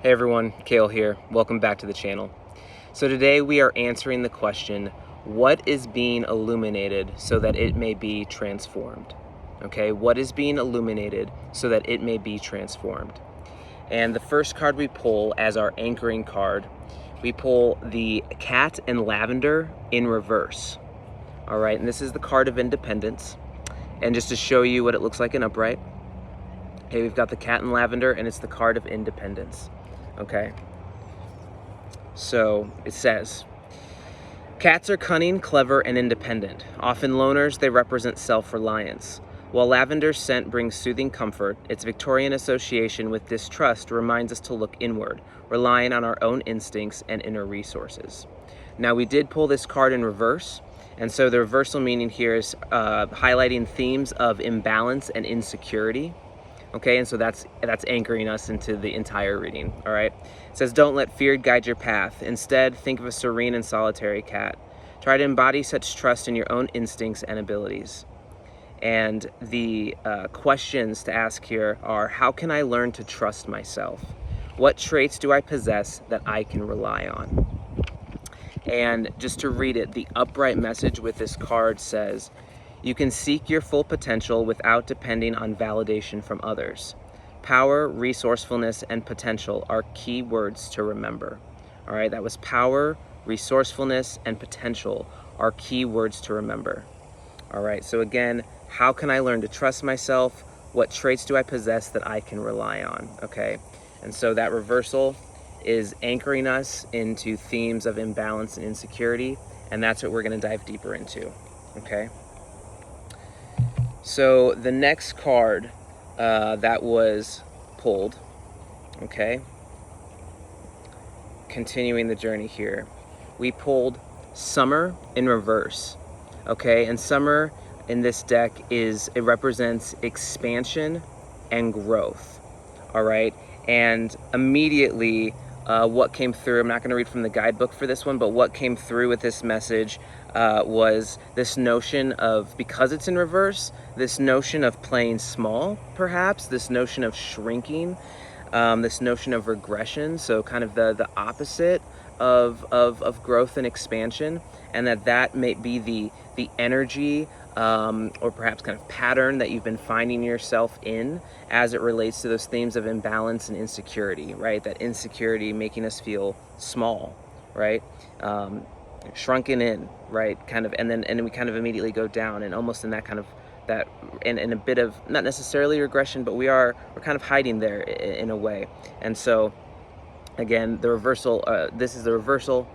Hey everyone, Kale here. Welcome back to the channel. So today we are answering the question, what is being illuminated so that it may be transformed? Okay, what is being illuminated so that it may be transformed? And the first card we pull as our anchoring card, we pull the Cat and Lavender in reverse. All right, and this is the card of independence. And just to show you what it looks like in upright, okay, we've got the Cat and Lavender, and it's the card of independence. Okay, so it says, cats are cunning, clever, and independent. Often loners, they represent self-reliance. While lavender's scent brings soothing comfort, its Victorian association with distrust reminds us to look inward, relying on our own instincts and inner resources. Now, we did pull this card in reverse, and so the reversal meaning here is highlighting themes of imbalance and insecurity. Okay, and so that's anchoring us into the entire reading, all right? It says, don't let fear guide your path. Instead, think of a serene and solitary cat. Try to embody such trust in your own instincts and abilities. And the questions to ask here are, how can I learn to trust myself? What traits do I possess that I can rely on? And just to read it, the upright message with this card says, you can seek your full potential without depending on validation from others. Power, resourcefulness, and potential are key words to remember. All right, that was power, resourcefulness, and potential are key words to remember. All right, so again, how can I learn to trust myself? What traits do I possess that I can rely on? Okay, and so that reversal is anchoring us into themes of imbalance and insecurity, and that's what we're going to dive deeper into. Okay. So the next card that was pulled, okay, continuing the journey here, we pulled Summer in reverse, okay, and Summer in this deck it represents expansion and growth, all right, and immediately what came through, I'm not going to read from the guidebook for this one, but what came through with this message was this notion of, because it's in reverse, this notion of playing small, perhaps, this notion of shrinking, this notion of regression, so kind of the opposite of growth and expansion, and that may be the energy or perhaps kind of pattern that you've been finding yourself in as it relates to those themes of imbalance and insecurity, right? That insecurity making us feel small, right? Shrunken in, right? Kind of, and then we kind of immediately go down, and almost in that kind of in a bit of, not necessarily regression, but we're kind of hiding there in a way. And so again, the reversal, this is the reversal.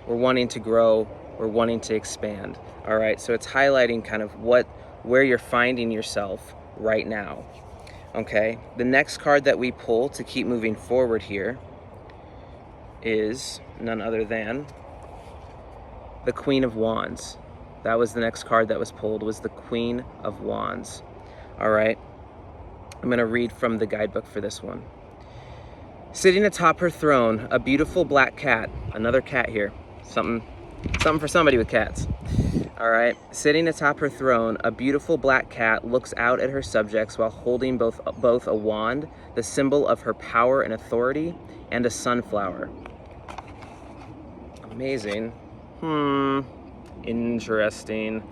We're wanting to grow, we're wanting to expand. All right, so it's highlighting kind of where you're finding yourself right now. Okay, the next card that we pull to keep moving forward here is none other than the Queen of Wands. That was the next card that was pulled, was the Queen of Wands. All right, I'm gonna read from the guidebook for this one. Sitting atop her throne, a beautiful black cat, another cat here, something for somebody with cats. All right, sitting atop her throne, a beautiful black cat looks out at her subjects while holding both a wand, the symbol of her power and authority, and a sunflower. Amazing. Interesting.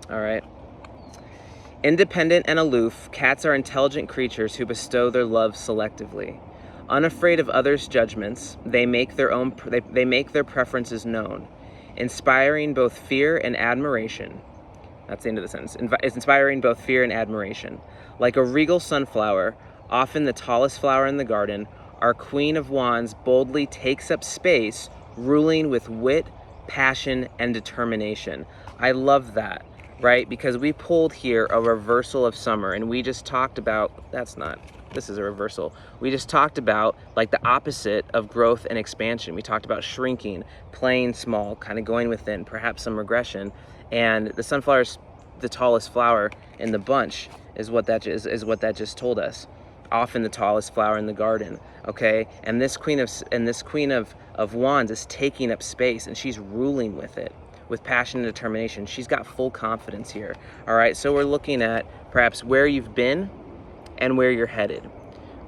All right. Independent and aloof, cats are intelligent creatures who bestow their love selectively. Unafraid of others' judgments, they make their preferences known, inspiring both fear and admiration. That's the end of the sentence. It's inspiring both fear and admiration. Like a regal sunflower, often the tallest flower in the garden, our Queen of Wands boldly takes up space, ruling with wit, passion, and determination. I love that, right? Because we pulled here a reversal of Summer, and we just talked about, this is a reversal. We just talked about like the opposite of growth and expansion. We talked about shrinking, playing small, kind of going within, perhaps some regression. And the sunflower's the tallest flower in the bunch is what that just told us. Often the tallest flower in the garden, okay? And this Queen of Wands is taking up space, and she's ruling with it, with passion and determination. She's got full confidence here, all right? So we're looking at perhaps where you've been and where you're headed,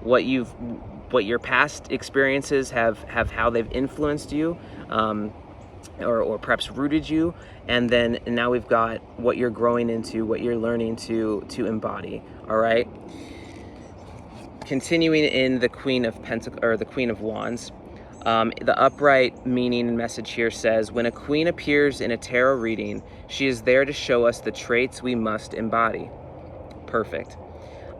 what your past experiences have how they've influenced you, or perhaps rooted you, and then now we've got what you're growing into, what you're learning to embody. All right. Continuing in the Queen of the Queen of Wands, the upright meaning and message here says, when a queen appears in a tarot reading, she is there to show us the traits we must embody. Perfect.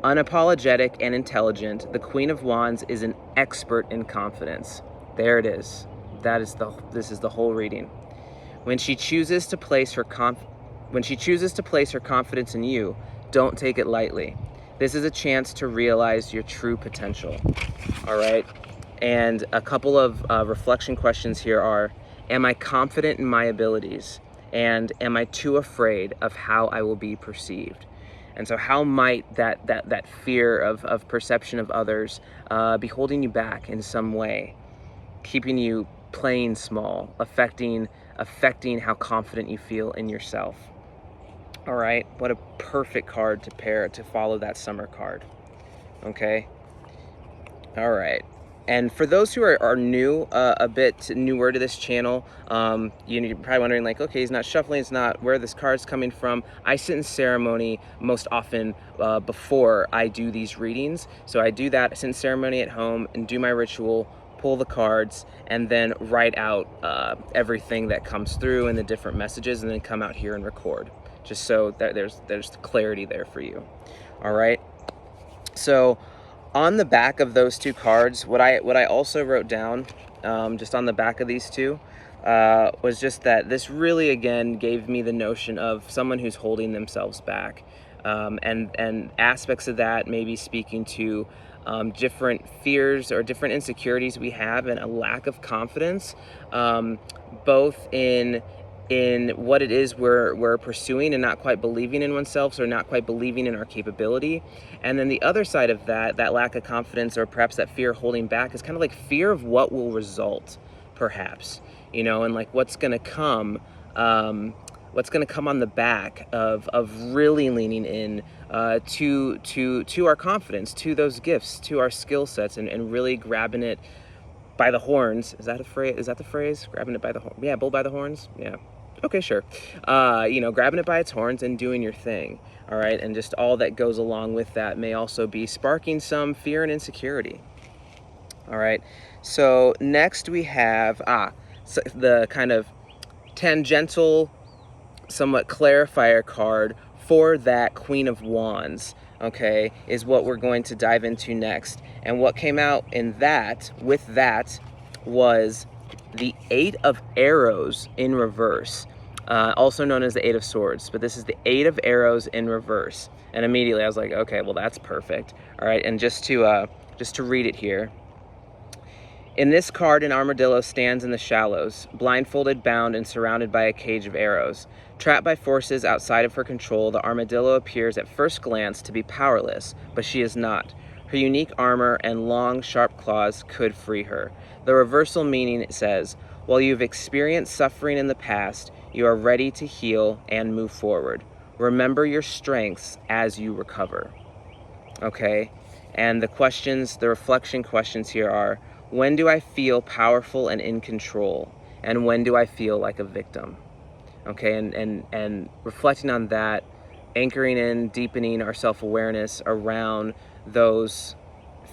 Unapologetic and intelligent, the Queen of Wands is an expert in confidence. There it is. This is the whole reading. When she chooses to place her confidence in you, don't take it lightly. This is a chance to realize your true potential. All right. And a couple of reflection questions here are, am I confident in my abilities? And am I too afraid of how I will be perceived? And so how might that fear of perception of others be holding you back in some way, keeping you playing small, affecting how confident you feel in yourself? All right, what a perfect card to follow that summer card. Okay. All right. And for those who are new, a bit newer to this channel, you're probably wondering, like, okay, he's not shuffling, it's not where this card's coming from. I sit in ceremony most often before I do these readings. So I do that, I sit in ceremony at home and do my ritual, pull the cards, and then write out everything that comes through and the different messages, and then come out here and record, just so that there's clarity there for you. All right. So on the back of those two cards, what I also wrote down, just on the back of these two, was just that this really, again, gave me the notion of someone who's holding themselves back, and aspects of that maybe speaking to different fears or different insecurities we have, and a lack of confidence, both in what it is we're pursuing and not quite believing in oneself, or not quite believing in our capability. And then the other side of that lack of confidence, or perhaps that fear holding back, is kind of like fear of what will result, perhaps, and like what's going to come on the back of really leaning in to our confidence, to those gifts, to our skill sets, and really grabbing it by the horns. Is that a phrase? Is that the phrase? Grabbing it by the horn? Yeah, bull by the horns. Yeah. Okay, sure. Grabbing it by its horns and doing your thing. All right. And just all that goes along with that may also be sparking some fear and insecurity. All right. So next we have the kind of tangential, somewhat clarifier card for that Queen of Wands. Okay, is what we're going to dive into next. And what came out with that was the 8 of Arrows in reverse, also known as the 8 of Swords, but this is the 8 of Arrows in reverse. And immediately I was like, okay, well, that's perfect. All right, and just to read it here. In this card, an armadillo stands in the shallows, blindfolded, bound, and surrounded by a cage of arrows. Trapped by forces outside of her control, the armadillo appears at first glance to be powerless, but she is not. Her unique armor and long, sharp claws could free her. The reversal meaning says, while you've experienced suffering in the past, you are ready to heal and move forward. Remember your strengths as you recover. Okay? And the reflection questions here are, when do I feel powerful and in control? And when do I feel like a victim? Okay, and reflecting on that, anchoring in, deepening our self-awareness around those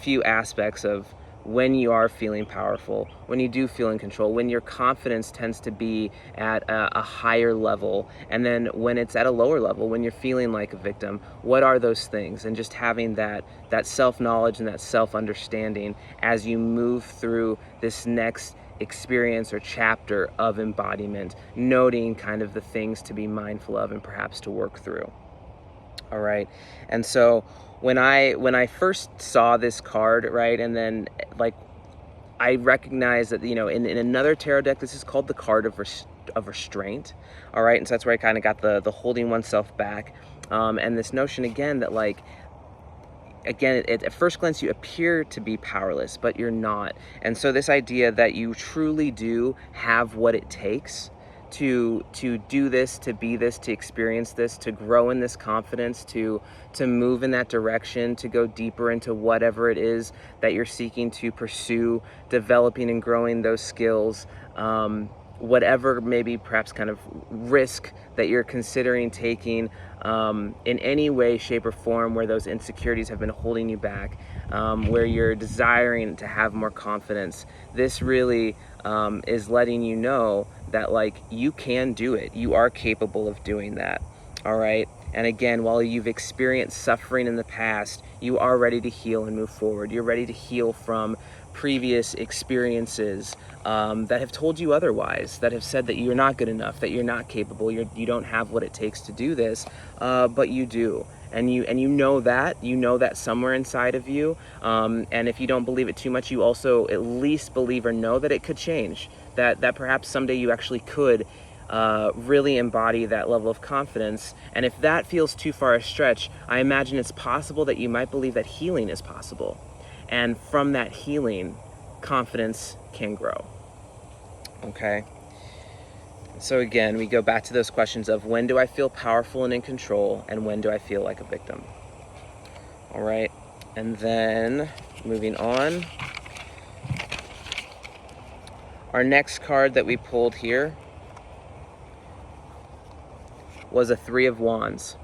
few aspects of when you are feeling powerful, when you do feel in control, when your confidence tends to be at a higher level, and then when it's at a lower level, when you're feeling like a victim. What are those things? And just having that self-knowledge and that self-understanding as you move through this next experience or chapter of embodiment, noting kind of the things to be mindful of and perhaps to work through. All right. And so when I first saw this card, right, and then like I recognized that, in another tarot deck, this is called the card of restraint. All right. And so that's where I kind of got the holding oneself back. And this notion again that, like, again, at first glance, you appear to be powerless, but you're not. And so this idea that you truly do have what it takes to do this, to be this, to experience this, to grow in this confidence, to move in that direction, to go deeper into whatever it is that you're seeking to pursue, developing and growing those skills, whatever maybe perhaps kind of risk that you're considering taking, in any way, shape, or form where those insecurities have been holding you back, where you're desiring to have more confidence. This really is letting you know that, like, you can do it. You are capable of doing that. All right. And again, while you've experienced suffering in the past, you are ready to heal and move forward. You're ready to heal from previous experiences that have told you otherwise, that have said that you're not good enough, that you're not capable, you don't have what it takes to do this, but you do. And you know that somewhere inside of you. And if you don't believe it too much, you also at least believe or know that it could change, that perhaps someday you actually could really embody that level of confidence. And if that feels too far a stretch, I imagine it's possible that you might believe that healing is possible. And from that healing, confidence can grow. Okay? So again, we go back to those questions of, when do I feel powerful and in control, and when do I feel like a victim? All right, and then moving on. Our next card that we pulled here was a Three of Wands.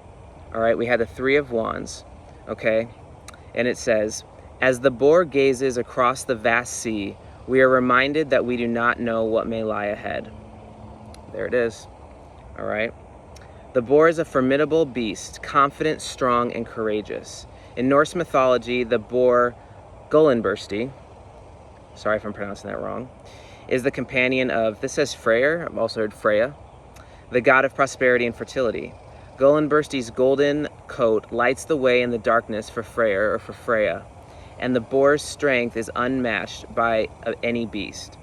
All right, we had a Three of Wands, okay? And it says, as the boar gazes across the vast sea, we are reminded that we do not know what may lie ahead. There it is. All right. The boar is a formidable beast, confident, strong, and courageous. In Norse mythology, the boar, Gullinbursti, sorry if I'm pronouncing that wrong, is the companion of, this says Freyr, I've also heard Freya, the god of prosperity and fertility. Gullinbursti's golden coat lights the way in the darkness for Freyr, or for Freya, and the boar's strength is unmatched by any beast.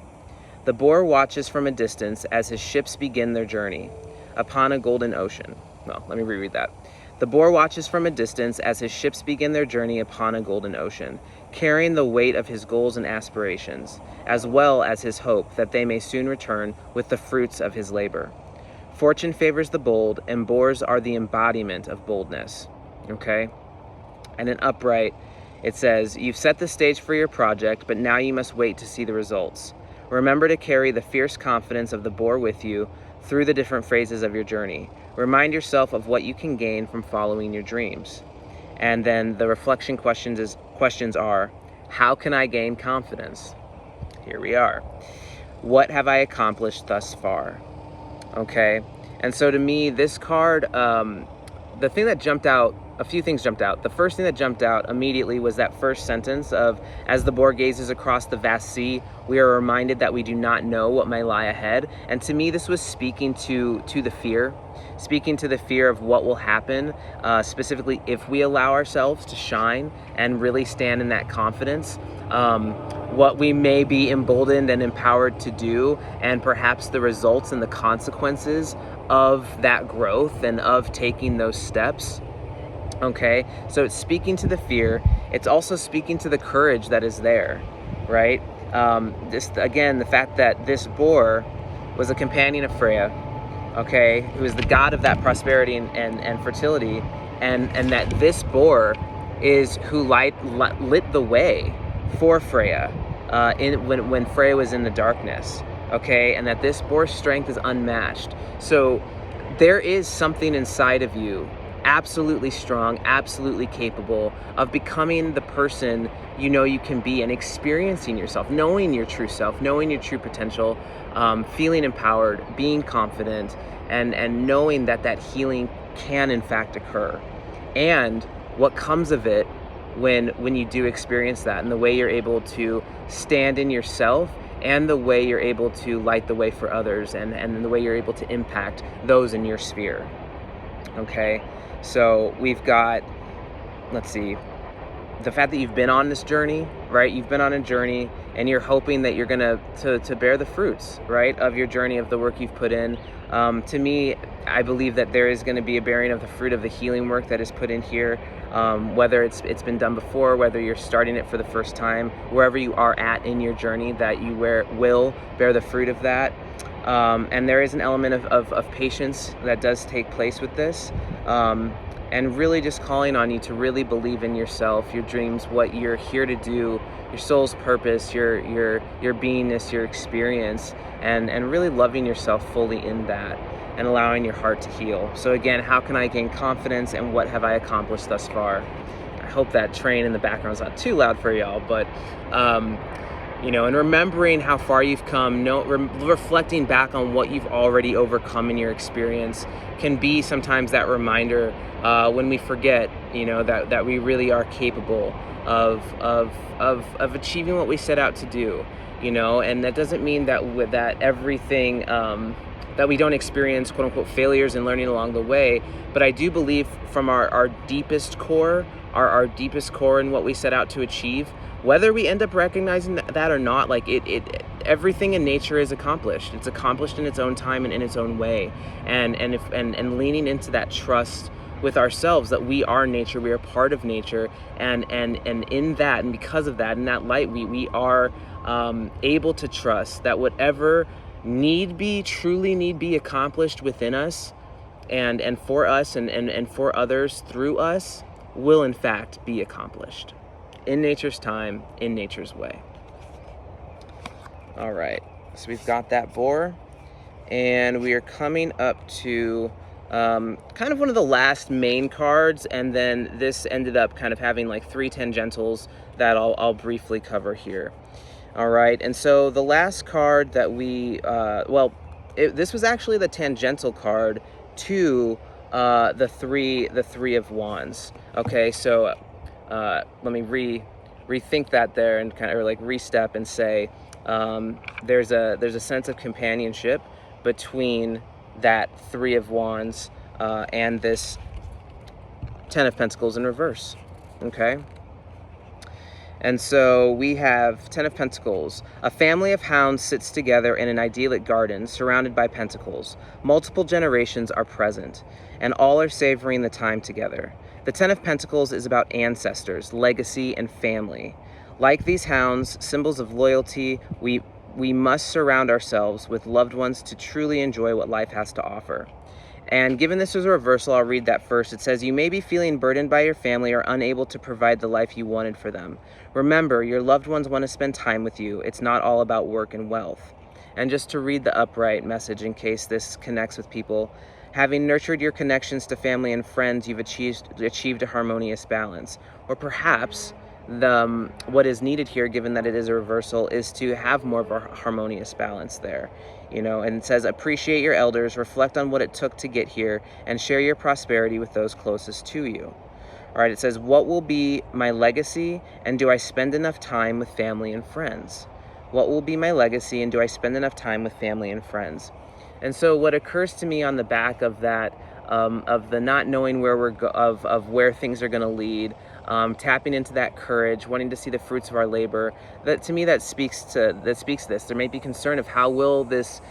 The boar watches from a distance as his ships begin their journey upon a golden ocean. Well, let me reread that. The boar watches from a distance as his ships begin their journey upon a golden ocean, carrying the weight of his goals and aspirations, as well as his hope that they may soon return with the fruits of his labor. Fortune favors the bold, and boars are the embodiment of boldness. Okay? And in upright, it says, you've set the stage for your project, but now you must wait to see the results. Remember to carry the fierce confidence of the boar with you through the different phases of your journey. Remind yourself of what you can gain from following your dreams. And then the reflection questions are, how can I gain confidence? Here we are. What have I accomplished thus far? Okay. And so to me, this card, the thing that jumped out, a few things jumped out. The first thing that jumped out immediately was that first sentence of, as the boar gazes across the vast sea, we are reminded that we do not know what may lie ahead. And to me, this was speaking to the fear, speaking to the fear of what will happen, specifically if we allow ourselves to shine and really stand in that confidence, what we may be emboldened and empowered to do, and perhaps the results and the consequences of that growth and of taking those steps. Okay, so it's speaking to the fear. It's also speaking to the courage that is there, right? This, again, the fact that this boar was a companion of Freya, okay, who is the god of that prosperity and fertility, and that this boar is who lit the way for Freya when Freya was in the darkness, okay, and that this boar's strength is unmatched. So there is something inside of you absolutely strong, absolutely capable of becoming the person you know you can be, and experiencing yourself, knowing your true self, knowing your true potential, feeling empowered, being confident, and knowing that healing can in fact occur. And what comes of it when you do experience that, and the way you're able to stand in yourself, and the way you're able to light the way for others, and the way you're able to impact those in your sphere. Okay, so we've got, let's see, the fact that you've been on this journey, right? You've been on a journey, and you're hoping that you're gonna to bear the fruits, right, of your journey, of the work you've put in. To me, I believe that there is going to be a bearing of the fruit of the healing work that is put in here, whether it's been done before, whether you're starting it for the first time, wherever you are at in your journey, that you will bear the fruit of that. And there is an element of patience that does take place with this. And really just calling on you to really believe in yourself, your dreams, what you're here to do, your soul's purpose, your beingness, your experience, and really loving yourself fully in that and allowing your heart to heal. So again, how can I gain confidence, and what have I accomplished thus far? I hope that train in the background is not too loud for y'all, but you know, and remembering how far you've come, reflecting back on what you've already overcome in your experience can be sometimes that reminder when we forget, you know, that we really are capable of achieving what we set out to do, you know. And that doesn't mean that everything that we don't experience quote unquote failures and learning along the way, but I do believe from our deepest core, our deepest core in what we set out to achieve, whether we end up recognizing that or not, like everything in nature is accomplished. It's accomplished in its own time and in its own way. And leaning into that trust with ourselves that we are nature, we are part of nature, and in that, and because of that, in that light, we are able to trust that whatever truly need be accomplished within us, and for us, and for others through us, will in fact be accomplished in nature's time, in nature's way. All right, so we've got that boar, and we are coming up to kind of one of the last main cards, and then this ended up kind of having like 3 tangentials that I'll briefly cover here. All right, and so the last card that we, this was actually the tangential card to the three of wands. Okay, so let me rethink that there, and kind of like re-step and say there's a sense of companionship between that 3 of wands and this 10 of pentacles in reverse. Okay, and so we have 10 of pentacles. A family of hounds sits together in an idyllic garden surrounded by pentacles. Multiple generations are present, and all are savoring the time together. The 10 of pentacles is about ancestors, legacy, and family. Like these hounds, symbols of loyalty, we must surround ourselves with loved ones to truly enjoy what life has to offer. And given this is a reversal, I'll read that first. It says, you may be feeling burdened by your family or unable to provide the life you wanted for them. Remember, your loved ones want to spend time with you. It's not all about work and wealth. And just to read the upright message in case this connects with people, having nurtured your connections to family and friends, you've achieved a harmonious balance. Or perhaps what is needed here, given that it is a reversal, is to have more of a harmonious balance there. You know, and it says, appreciate your elders, reflect on what it took to get here, and share your prosperity with those closest to you. All right, it says, what will be my legacy, and do I spend enough time with family and friends? What will be my legacy, and do I spend enough time with family and friends? And so what occurs to me on the back of that, of the not knowing where of where things are going to lead, tapping into that courage, wanting to see the fruits of our labor, that to me that speaks this. There may be concern of how will this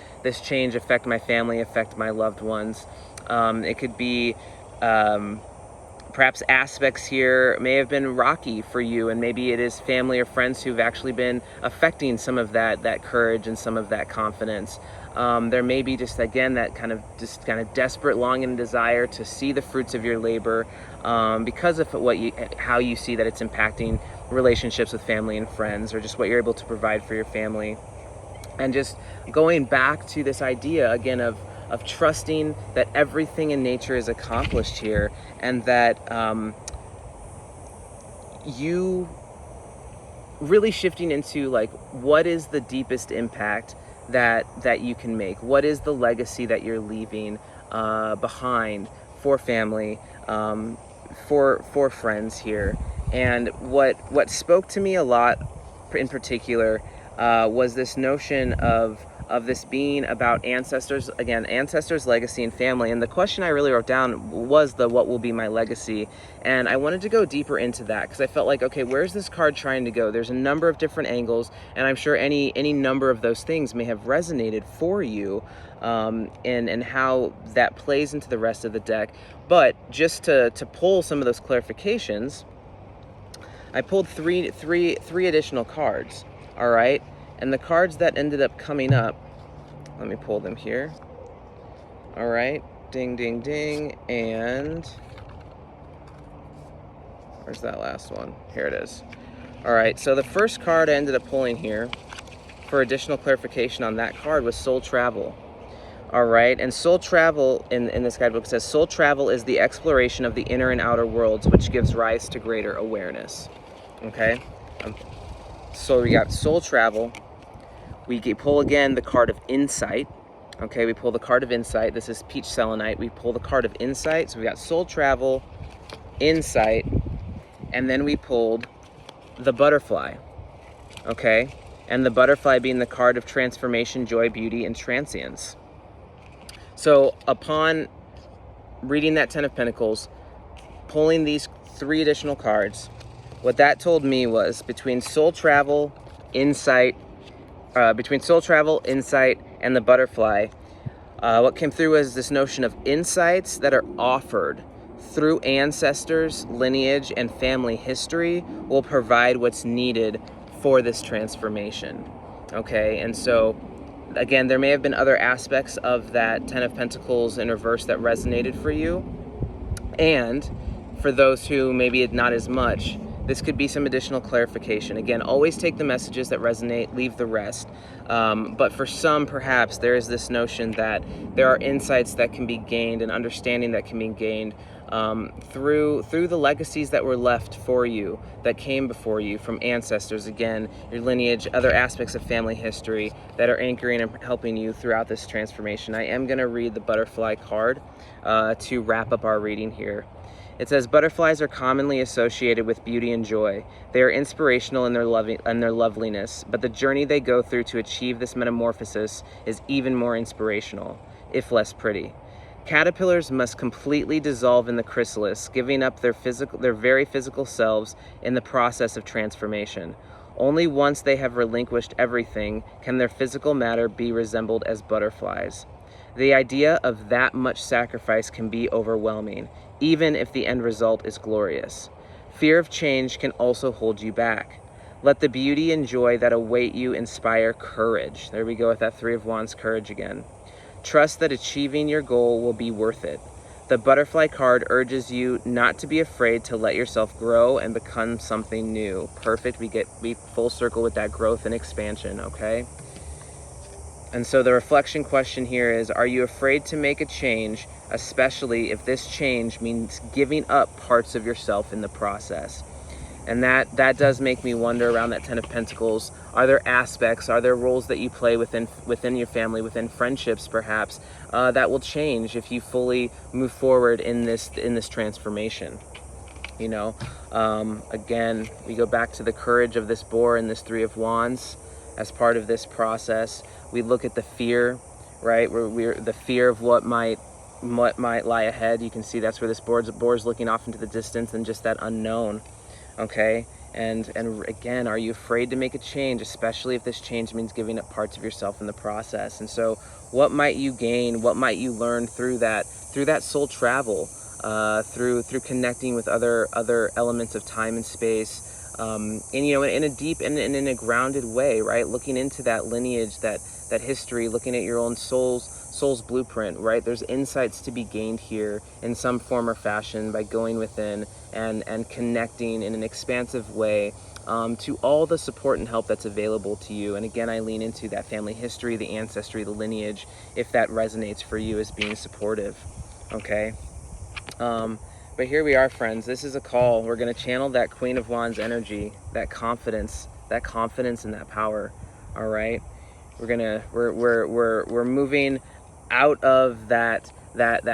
change affect my family, affect my loved ones. It could be perhaps aspects here may have been rocky for you, and maybe it is family or friends who've actually been affecting some of that courage and some of that confidence. There may be just, again, that kind of desperate longing and desire to see the fruits of your labor because of how you see that it's impacting relationships with family and friends, or just what you're able to provide for your family. And just going back to this idea again of trusting that everything in nature is accomplished here, and that you really shifting into like, what is the deepest impact that you can make? What is the legacy that you're leaving behind for family, for friends here? And what spoke to me a lot in particular was this notion of this being about ancestors, again, ancestors, legacy, and family. And the question I really wrote down was what will be my legacy? And I wanted to go deeper into that because I felt like, okay, where's this card trying to go? There's a number of different angles, and I'm sure any number of those things may have resonated for you, and how that plays into the rest of the deck. But just to pull some of those clarifications, I pulled three additional cards. All right, and the cards that ended up coming up, Let me pull them here. All right, ding, ding, ding, and where's that last one? Here it is. All right, so the first card I ended up pulling here for additional clarification on that card was Soul Travel. All right, and Soul Travel in this guidebook says, Soul Travel is the exploration of the inner and outer worlds, which gives rise to greater awareness. Okay, so we got Soul Travel. We pull again the card of Insight. Okay, we pull the card of Insight. This is Peach Selenite. We pull the card of Insight. So we got Soul Travel, Insight, and then we pulled the Butterfly. Okay, and the Butterfly being the card of transformation, joy, beauty, and transience. So upon reading that Ten of Pentacles, pulling these 3 additional cards, what that told me was between Soul Travel, Insight, and the Butterfly, what came through was this notion of insights that are offered through ancestors, lineage, and family history will provide what's needed for this transformation. Okay, and so again, there may have been other aspects of that Ten of Pentacles in reverse that resonated for you, and for those who maybe not as much, this could be some additional clarification. Again, always take the messages that resonate, leave the rest. But for some, perhaps, there is this notion that there are insights that can be gained and understanding that can be gained through the legacies that were left for you, that came before you from ancestors, again, your lineage, other aspects of family history that are anchoring and helping you throughout this transformation. I am going to read the Butterfly card to wrap up our reading here. It says, butterflies are commonly associated with beauty and joy. They are inspirational in their loveliness, but the journey they go through to achieve this metamorphosis is even more inspirational, if less pretty. Caterpillars must completely dissolve in the chrysalis, giving up their very physical selves in the process of transformation. Only once they have relinquished everything can their physical matter be resembled as butterflies. The idea of that much sacrifice can be overwhelming, even if the end result is glorious. Fear of change can also hold you back. Let the beauty and joy that await you inspire courage. There we go with that 3 of Wands, courage again. Trust that achieving your goal will be worth it. The Butterfly card urges you not to be afraid to let yourself grow and become something new. Perfect, we full circle with that growth and expansion, okay? And so the reflection question here is, are you afraid to make a change, especially if this change means giving up parts of yourself in the process? And that does make me wonder around that Ten of Pentacles. Are there aspects, are there roles that you play within your family, within friendships perhaps, that will change if you fully move forward in this transformation? You know, again, we go back to the courage of this boar and this 3 of Wands. As part of this process, we look at the fear, right? We're the fear of what might lie ahead. You can see that's where this boar's looking off into the distance and just that unknown, okay? And again, are you afraid to make a change, especially if this change means giving up parts of yourself in the process? And so what might you gain? What might you learn through that soul travel, through connecting with other elements of time and space? And you know, in a deep and in a grounded way, right? Looking into that lineage, that history, looking at your own soul's blueprint, right? There's insights to be gained here in some form or fashion by going within and connecting in an expansive way to all the support and help that's available to you. And again, I lean into that family history, the ancestry, the lineage, if that resonates for you as being supportive, okay? But here we are, friends. This is a call. We're going to channel that Queen of Wands energy, that confidence and that power. All right. We're moving out of that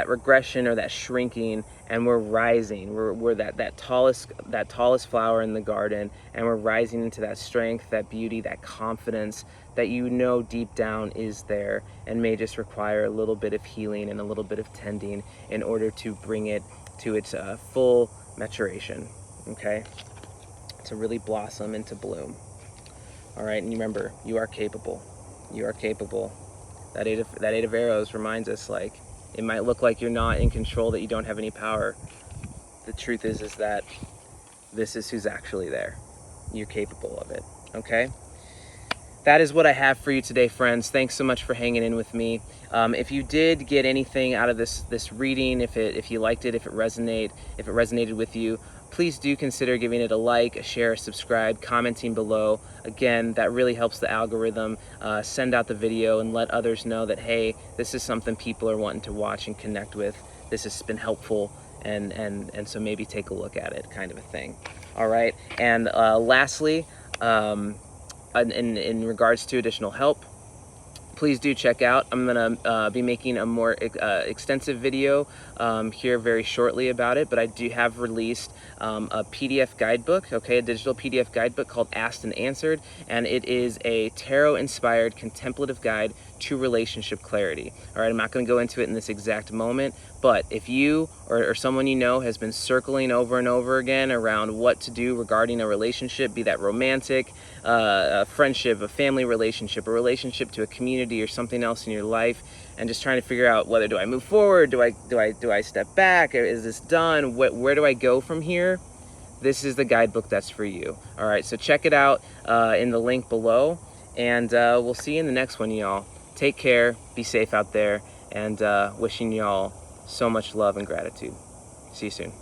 regression or that shrinking, and we're rising. We're that tallest flower in the garden, and we're rising into that strength, that beauty, that confidence that you know deep down is there and may just require a little bit of healing and a little bit of tending in order to bring it to its full maturation, okay? To really blossom and to bloom. All right, and remember, you are capable. You are capable. That eight of arrows reminds us, like, it might look like you're not in control, that you don't have any power. The truth is that this is who's actually there. You're capable of it, okay? that is what I have for you today, friends. Thanks so much for hanging in with me. If you did get anything out of this reading, if you liked it, if it resonated with you, please do consider giving it a like, a share, a subscribe, commenting below. Again, that really helps the algorithm send out the video and let others know that, hey, this is something people are wanting to watch and connect with. This has been helpful, and so maybe take a look at it, kind of a thing. All right, and lastly, in regards to additional help, please do check out. I'm gonna be making a more extensive video here very shortly about it, but I do have released a PDF guidebook, okay, a digital PDF guidebook called Asked and Answered, and it is a tarot-inspired contemplative guide to relationship clarity. All right, I'm not gonna go into it in this exact moment, but if you or someone you know has been circling over and over again around what to do regarding a relationship, be that romantic, a friendship, a family relationship, a relationship to a community or something else in your life, and just trying to figure out whether do I move forward, do I step back, is this done, where do I go from here? This is the guidebook that's for you. All right, so check it out in the link below, and we'll see you in the next one, y'all. Take care, be safe out there, and wishing y'all so much love and gratitude. See you soon.